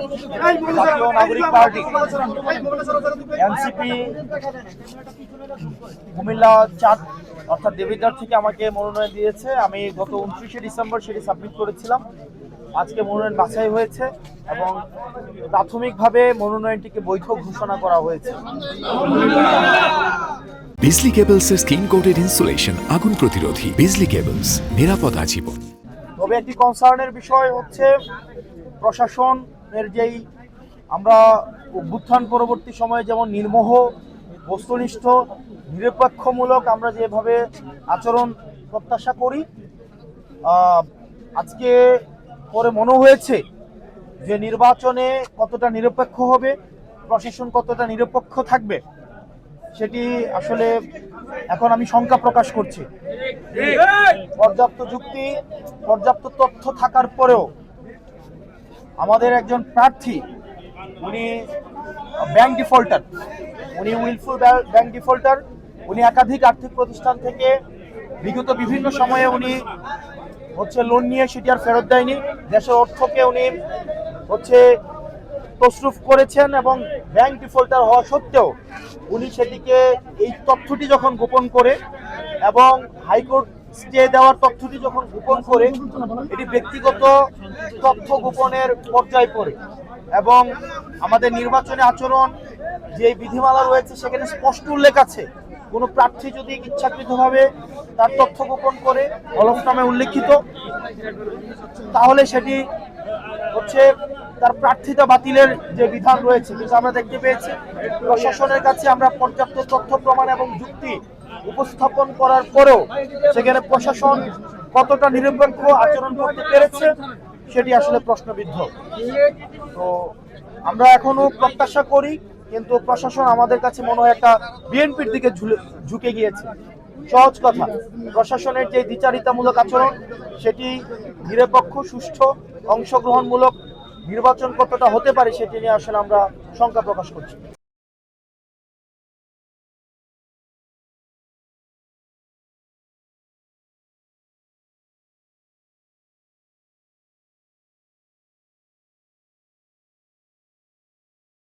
জাতীয় নাগরিক party NCP Comilla 4 অর্থাৎ দেবিদ্বার থেকে আমাকে মনোনয়ন দিয়েছে। আমি গত 29শে ডিসেম্বর সেটি সাবমিট করেছিলাম। আজকে মনোনয়ন বাছাই হয়েছে এবং প্রাথমিকভাবে মনোনয়নটিকে বৈধ ঘোষণা করা হয়েছে। বিজলি কেবলসের স্কিন কোটেড ইনসুলেশন আগুন প্রতিরোধী। বিজলি কেবলস, নিরাপদ আজীবন। তবে একটি কনসার্নের বিষয় হচ্ছে প্রশাসনের যেই আমরা অভ্যুত্থান পরবর্তী সময়ে যেমন নির্মোহ, বস্তুনিষ্ঠ, নিরপেক্ষমূলক আমরা যেভাবে আচরণ প্রত্যাশা করি, আজকে পরে মনে হয়েছে যে নির্বাচনে কতটা নিরপেক্ষ হবে, প্রশাসন কতটা নিরপেক্ষ থাকবে, সেটি আসলে এখন আমি শঙ্কা প্রকাশ করছি। পর্যাপ্ত যুক্তি, পর্যাপ্ত তথ্য থাকার পরেও আমাদের একজন প্রার্থী উনি ব্যাংক ডিফল্টার, উনি উইলফুল ব্যাংক ডিফল্টার। উনি একাধিক আর্থিক প্রতিষ্ঠান থেকে বিগত বিভিন্ন সময়ে উনি লোন নিয়ে সেটি আর ফেরত দেয়নি। দেশের অর্থকে উনি তসরুফ করেছেন এবং ব্যাংক ডিফল্টার হওয়া সত্ত্বেও উনি সেটিকে এই তথ্যটি যখন গোপন করে এবং হাইকোর্ট স্টে দেওয়ার তথ্যটি যখন গোপন করে, এটি ব্যক্তিগত তথ্য গোপনের পর্যায়ে পড়ে এবং আমাদের নির্বাচনী আচরণ যে বিধিমালা রয়েছে সেখানে স্পষ্ট উল্লেখ আছে, কোনো প্রার্থী যদি ইচ্ছাকৃতভাবে তার তথ্য গোপন করে হলফনামে উল্লেখিত, তাহলে সেটি তার প্রার্থিতা বাতিলের যে বিধান রয়েছে। কিন্তু আমরা দেখতে পেয়েছি প্রশাসনের কাছে আমরা পর্যাপ্ত তথ্য প্রমাণ এবং যুক্তি উপস্থাপন করার পরেও সেখানে প্রশাসন কতটা নিরপেক্ষ আচরণ করতে পেরেছে সেটি আসলে প্রশ্নবিদ্ধ। তো আমরা এখনো প্রত্যাশা করি, কিন্তু প্রশাসন আমাদের কাছে মনে হয় একটা বিএনপির দিকে ঝুঁকে গিয়েছে। সহজ কথা, প্রশাসনের যে দ্বিচারিতামূলক আচরণ সেটি নিরপেক্ষ, সুষ্ঠু, অংশগ্রহণমূলক নির্বাচন কতটা হতে পারে সেটি নিয়ে আসলে আমরা শঙ্কা প্রকাশ করছি।